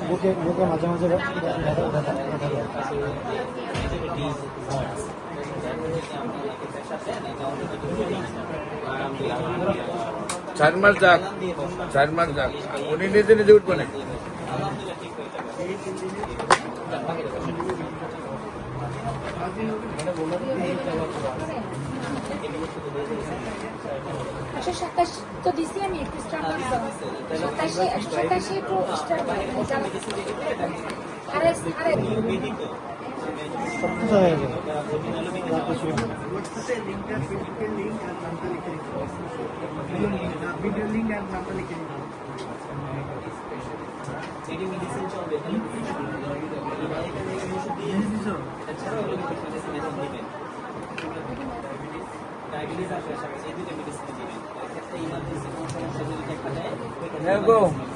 বুকে বুকে মাঝে মাঝে ব্যথা ব্যথা ব্যথা চার মাস যাক উনি নিজে নিজে উঠবো না। একশো 27 তো দিছি আমি একটু স্টার 127 একটু স্টার আরে সব কিছু হয়ে গেল। Go.